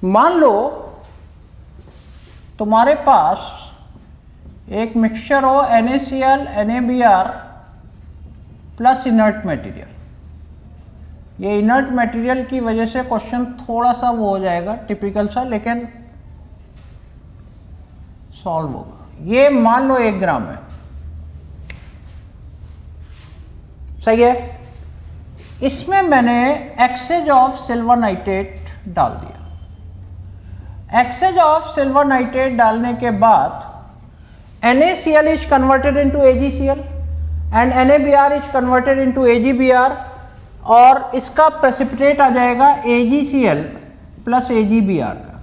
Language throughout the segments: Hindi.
मान लो तुम्हारे पास एक मिक्सचर हो NaCl NaBr plus inert material. ये इनर्ट मटेरियल की वजह से क्वेश्चन थोड़ा सा वो हो जाएगा टिपिकल सा, लेकिन सॉल्व होगा। ये मान लो 1 ग्राम है, सही है। इसमें मैंने एक्सेज ऑफ सिल्वर नाइट्रेट डाल दिया। एक्सेज ऑफ सिल्वर नाइट्रेट डालने के बाद NaCl is converted into AgCl and NaBr is converted into AgBr और इसका प्रेसिपिटेट आ जाएगा AgCl प्लस AgBr का।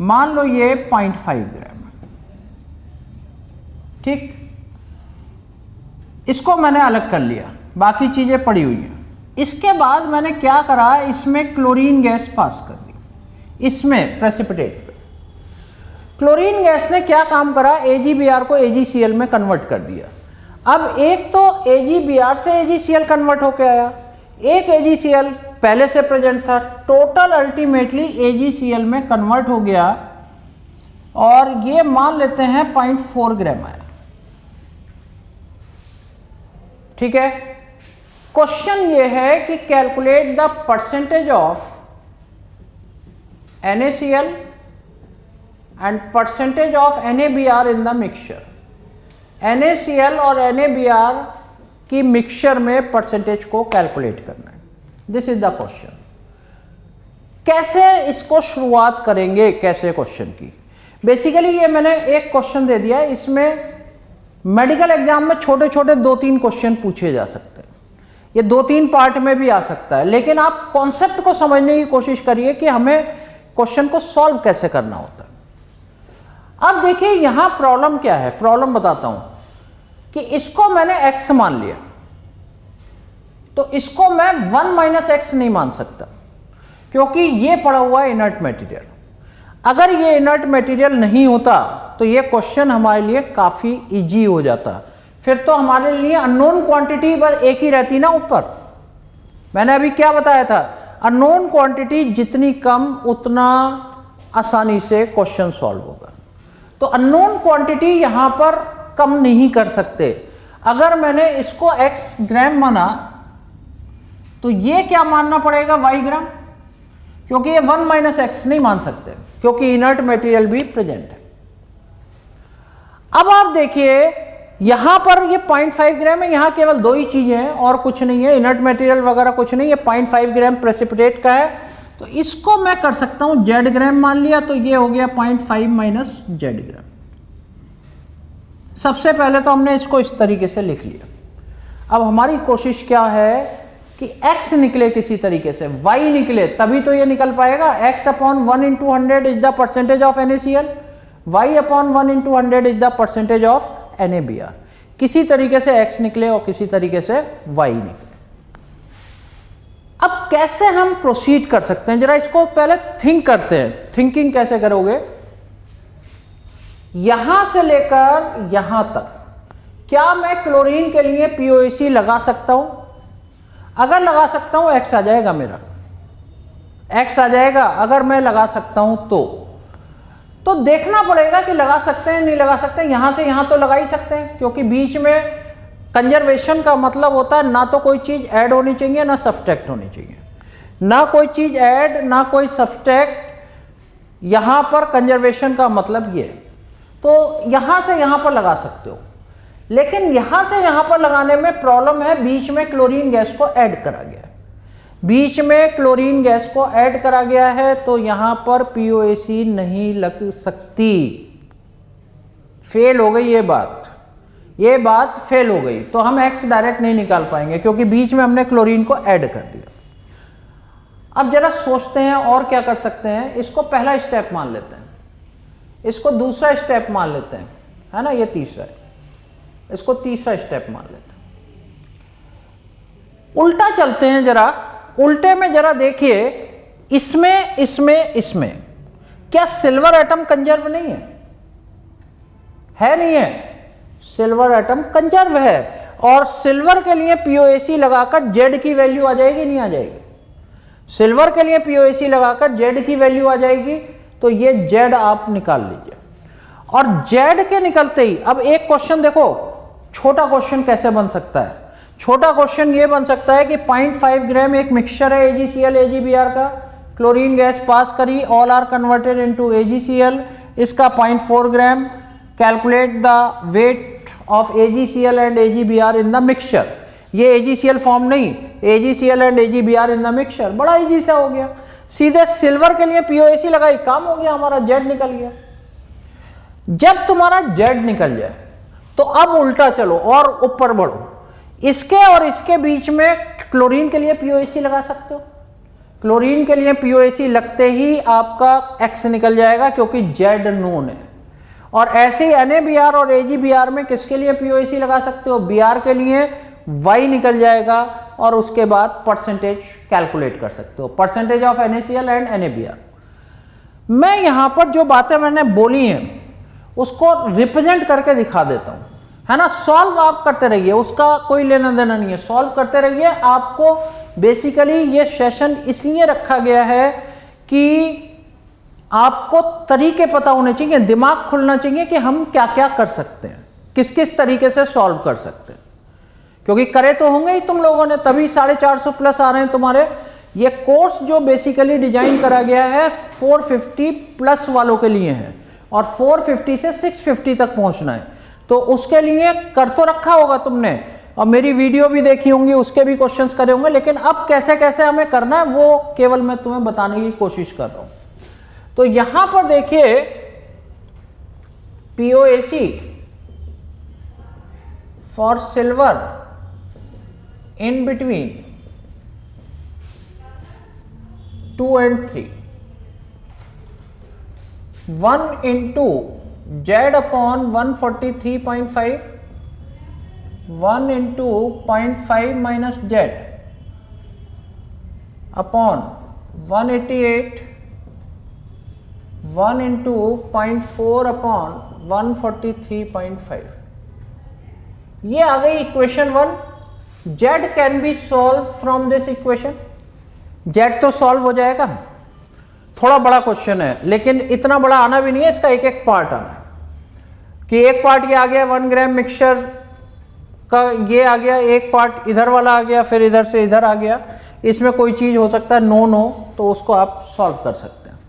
मान लो ये 0.5 ग्राम है, ठीक। इसको मैंने अलग कर लिया, बाकी चीजें पड़ी हुई हैं। इसके बाद मैंने क्या करा, इसमें क्लोरीन गैस पास कर दी, इसमें प्रेसिपिटेट पे। क्लोरीन गैस ने क्या काम करा, AgBr को AgCl में कन्वर्ट कर दिया। अब एक तो AgBr से AgCl कन्वर्ट होके आया, एक AgCl पहले से प्रेजेंट था, टोटल अल्टीमेटली AgCl में कन्वर्ट हो गया और ये मान लेते हैं 0.4 ग्राम आया, ठीक है। क्वेश्चन ये है कि calculate the percentage of NaCl and percentage of NaBr in the mixture. NaCl और NaBr की मिक्सचर में परसेंटेज को कैलकुलेट करना है। This is the question. कैसे इसको शुरुआत करेंगे, कैसे क्वेश्चन की। बेसिकली ये मैंने एक क्वेश्चन दे दिया है, इसमें मेडिकल एग्जाम में छोटे छोटे 2-3 क्वेश्चन पूछे जा सकते हैं। ये 2-3 पार्ट में भी आ सकता है, लेकिन आप कॉन्सेप्ट को समझने की कोशिश करिए कि हमें क्वेश्चन को सॉल्व कैसे करना होता है। अब देखिए यहां प्रॉब्लम क्या है, प्रॉब्लम बताता हूं कि इसको मैंने x मान लिया, तो इसको मैं 1 - x नहीं मान सकता, क्योंकि ये पड़ा हुआ है इनर्ट मटेरियल। अगर ये इनर्ट मटेरियल नहीं होता तो ये क्वेश्चन हमारे लिए काफी इजी हो जाता। फिर तो हमारे लिए अननोन क्वांटिटी बस एक ही रहती ना ऊपर। मैंने अभी क्या बताया था, अननोन क्वांटिटी जितनी कम उतना आसानी से क्वेश्चन सॉल्व होगा। तो अननोन क्वांटिटी यहां पर कम नहीं कर सकते। अगर मैंने इसको x ग्राम माना तो ये क्या मानना पड़ेगा, y ग्राम, क्योंकि ये 1 - x नहीं मान सकते, क्योंकि इनर्ट मटेरियल भी प्रेजेंट है। अब आप देखिए यहां पर ये 0.5 ग्राम है, यहां केवल 2 ही चीजें हैं और कुछ नहीं है, इनर्ट मटेरियल वगैरह कुछ नहीं है। 0.5 ग्राम प्रेसिपिटेट का है, तो इसको मैं कर सकता हूं z ग्राम मान लिया, तो ये हो गया 0.5 - z ग्राम। सबसे पहले तो हमने इसको इस तरीके से लिख लिया। अब हमारी कोशिश क्या है कि x निकले किसी तरीके से, y निकले तभी तो ये निकल पाएगा। x/1 × 100 is the percentage of NaCl, y/1 × 100 is the percentage of NaBr। किसी तरीके से x निकले और किसी तरीके से y निकले। अब कैसे हम प्रोसीड कर सकते हैं, जरा इसको पहले थिंक करते हैं। थिंकिंग कैसे करोगे, यहां से लेकर यहां तक क्या मैं क्लोरीन के लिए POAC लगा सकता हूं? अगर लगा सकता हूं x आ जाएगा, मेरा x आ जाएगा। अगर मैं लगा सकता हूं तो देखना पड़ेगा कि लगा सकते हैं नहीं लगा सकते हैं। यहां से यहां तो लगा ही सकते हैं, क्योंकि बीच में कंजर्वेशन का मतलब होता है ना तो कोई चीज ऐड होनी चाहिए ना सब्सट्रैक्ट होनी चाहिए। ना कोई चीज ऐड ना कोई सब्सट्रैक्ट, यहां पर कंजर्वेशन का मतलब ये है। तो यहां से यहां पर लगा सकते हो, लेकिन यहां से यहां पर लगाने में प्रॉब्लम है, बीच में क्लोरीन गैस को ऐड करा गया है। बीच में क्लोरीन गैस को ऐड करा गया है, तो यहां पर POAC नहीं लग सकती। फेल हो गई ये बात फेल हो गई। तो हम x डायरेक्ट नहीं निकाल पाएंगे, क्योंकि बीच में हमने क्लोरीन को ऐड कर दिया। अब जरा सोचते हैं और क्या कर सकते हैं। इसको पहला स्टेप मान लेते हैं, इसको दूसरा स्टेप मान लेते हैं, है ना, ये तीसरा है, इसको तीसरा स्टेप मान लेते हैं। उल्टा चलते हैं जरा, उल्टे में जरा देखिए, इसमें क्या सिल्वर एटम कंजर्व नहीं है नहीं है? सिल्वर एटम कंजर्व है, और सिल्वर के लिए POAC लगाकर Z की वैल्यू आ जाएगी नहीं आ जाएगी? सिल्वर के लिए POAC लगाकर Z की वैल्यू आ जाएगी, तो ये Z आप निकाल लीजिए। और Z के निकलते ही अब एक क्वेश्चन देखो, छोटा क्वेश्चन कैसे बन सकता है। छोटा क्वेश्चन ये बन सकता है कि 0.5 ग्राम एक मिक्सचर है AgCl AgBr का, क्लोरीन गैस पास करी, all are converted into AgCl, इसका 0.4 ग्राम, calculate the weight of AgCl and AgBr in the mixture. ये AgCl फॉर्म नहीं, AgCl and AgBr in the mixture, बड़ा इजी सा हो गया। सीधे सिल्वर के लिए POAC लगाई, काम हो गया, हमारा Z निकल गया। जब तुम्हारा Z निकल जाए तो अब उल्टा चलो और ऊपर बढ़ो, इसके और इसके बीच में क्लोरीन के लिए POAC लगा सकते हो। क्लोरीन के लिए POAC लगते ही आपका X निकल जाएगा क्योंकि Z नोन है। और ऐसे ही NaBr और AgBr में किसके लिए POAC लगा सकते हो, Br के लिए Y निकल जाएगा और उसके बाद परसेंटेज कैलकुलेट कर सकते हो, percentage of NaCl and NaBr। मैं यहां पर जो बातें मैंने बोली हैं उसको रिप्रेजेंट करके दिखा देता हूं, है ना। सॉल्व आप करते रहिए, उसका कोई लेना देना नहीं है, सॉल्व करते रहिए। आपको बेसिकली ये सेशन इसलिए रखा गया है कि आपको तरीके पता होने चाहिए, दिमाग खुलना चाहिए कि हम क्या क्या कर सकते हैं, किस किस तरीके से सॉल्व कर सकते हैं, क्योंकि करे तो होंगे ही तुम लोगों ने, तभी 450 प्लस आ रहे हैं तुम्हारे। ये कोर्स जो बेसिकली डिजाइन करा गया है 450 प्लस वालों के लिए है और 450 से 650 तक पहुंचना है, तो उसके लिए कर तो रखा होगा तुमने और मेरी वीडियो भी देखी होंगी, उसके भी क्वेश्चंस करे होंगे, लेकिन अब कैसे कैसे हमें करना है वो केवल मैं तुम्हें बताने की कोशिश कर रहा हूं। तो यहां पर देखिए POAC for silver in between 2 and 3, 1 into Z upon 143.5, 1 into 0.5 minus Z upon 188, 1 into 0.4 upon 143.5। ये आ गई equation 1। Z can be solve from this equation, Z तो सॉल्व हो जाएगा। थोड़ा बड़ा क्वेश्चन है लेकिन इतना बड़ा आना भी नहीं है, इसका एक एक पार्ट आना है कि एक पार्ट ये आ गया 1 ग्राम मिक्सचर का, ये आ गया एक पार्ट, इधर वाला आ गया, फिर इधर से इधर आ गया, इसमें कोई चीज हो सकता है नोन हो तो उसको आप सॉल्व कर सकते हैं।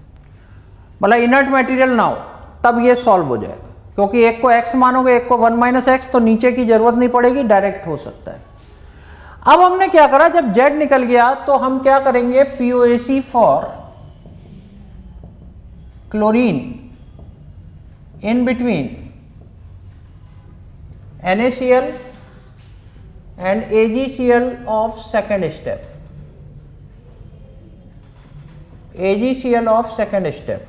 मतलब इनर्ट मटेरियल ना हो तब ये सॉल्व हो जाएगा, क्योंकि एक को x मानोगे एक को 1 - x, तो नीचे की जरूरत नहीं पड़ेगी, डायरेक्ट हो सकता है। अब हमने क्या करा, जब Z निकल गया तो हम क्या करेंगे, POAC for chlorine in between NaCl and AgCl of second step, AgCl of second step,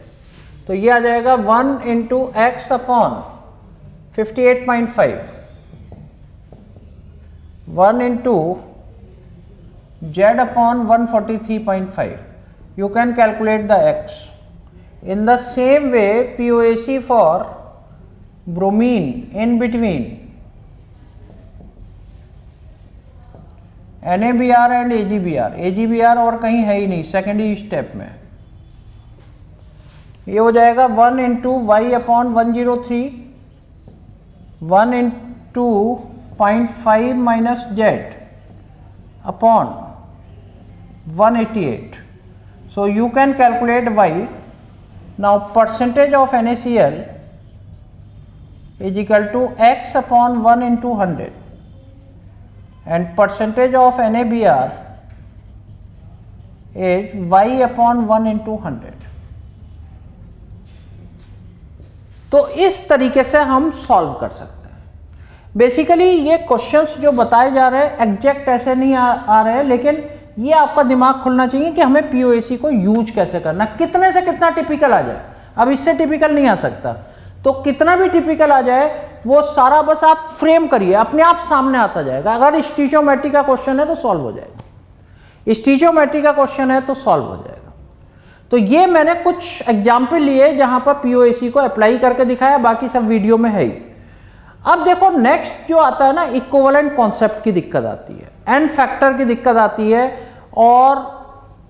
तो ये आ जाएगा 1 into x upon 58.5, 1 into Z upon 143.5. You can calculate the x. In the same way, POAC for bromine in between NaBr and AgBr, AgBr और कहीं है ही नहीं, सेकेंडरी स्टेप में, ये हो जाएगा 1 into y upon 103, 1 into 0.5 minus Z upon 188. So you can calculate y. Now percentage of NaCl is equal to x upon 1 into 100 and percentage of NaBr is y upon 1 into 100. तो इस तरीके से हम सॉल्व कर सकते हैं। बेसिकली ये क्वेश्चंस जो बताए जा रहे हैं एग्जैक्ट ऐसे नहीं आ रहे हैं, लेकिन ये आपका दिमाग खुलना चाहिए कि हमें POAC को यूज कैसे करना, कितने से कितना टिपिकल आ जाए। अब इससे टिपिकल नहीं आ सकता, तो कितना भी टिपिकल आ जाए वो सारा बस आप फ्रेम करिए, अपने आप सामने आता जाएगा। अगर स्टीचोमेट्री का क्वेश्चन है तो सॉल्व हो जाएगा, स्टीचोमेट्री का क्वेश्चन है तो सॉल्व हो जाएगा। तो ये मैंने कुछ एग्जाम्पल लिए जहां पर POAC को अप्लाई करके दिखाया, बाकी सब वीडियो में है ही। अब देखो नेक्स्ट जो आता है ना, इक्विवेलेंट कॉन्सेप्ट की दिक्कत आती है, एन फैक्टर की दिक्कत आती है, और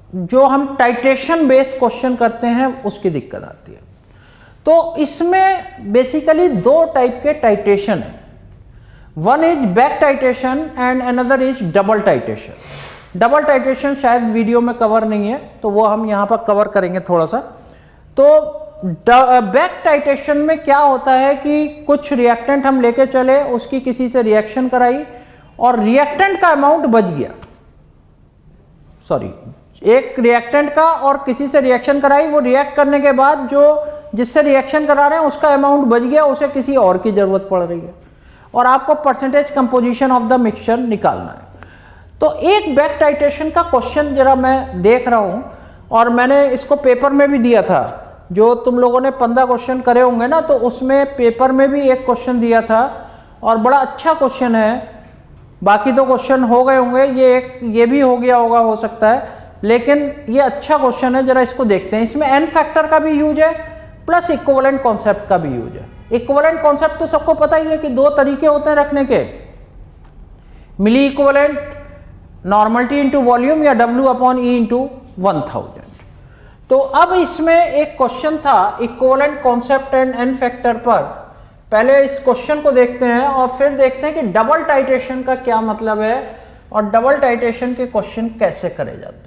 जो हम टाइट्रेशन बेस्ड क्वेश्चन करते हैं उसकी दिक्कत आती है। तो इसमें बेसिकली दो टाइप के टाइट्रेशन है, one is back titration and another is double titration. Double titration शायद वीडियो में कवर नहीं है तो वो हम यहाँ पर कवर करेंगे थोड़ा सा। तो बैक टाइट्रेशन में क्या होता है कि कुछ रिएक्टेंट हम लेके चले, उसकी किसी से रिएक्शन कराई और रिएक्टेंट का अमाउंट बच गया, सॉरी एक रिएक्टेंट का और किसी से रिएक्शन कराई, वो रिएक्ट करने के बाद जो जिससे रिएक्शन करा रहे हैं उसका अमाउंट बच गया, उसे किसी और की ज़रूरत पड़ रही है और आपको percentage composition of the mixture निकालना है। तो एक बैक टाइट्रेशन का क्वेश्चन जरा मैं देख रहा हूँ और मैंने इसको पेपर में भी दिया था, जो तुम लोगों ने 15 क्वेश्चन करे होंगे ना, तो उसमें पेपर में भी एक क्वेश्चन दिया था और बड़ा अच्छा क्वेश्चन है। बाकी तो क्वेश्चन हो गए होंगे, ये भी हो गया होगा हो सकता है, लेकिन ये अच्छा क्वेश्चन है, जरा इसको देखते हैं। इसमें एन फैक्टर का भी यूज है प्लस इक्विवेलेंट कॉन्सेप्ट का भी यूज है। इक्विवेलेंट कॉन्सेप्ट तो सबको पता ही है कि दो तरीके होते हैं रखने के, मिली इक्विवेलेंट नॉर्मलिटी इंटू वॉल्यूम या W/E इंटू 1000। तो अब इसमें एक क्वेश्चन था equivalent concept and n factor पर। पहले इस क्वेश्चन को देखते हैं और फिर देखते हैं कि डबल टाइट्रेशन का क्या मतलब है और डबल टाइट्रेशन के क्वेश्चन कैसे करे जाते हैं।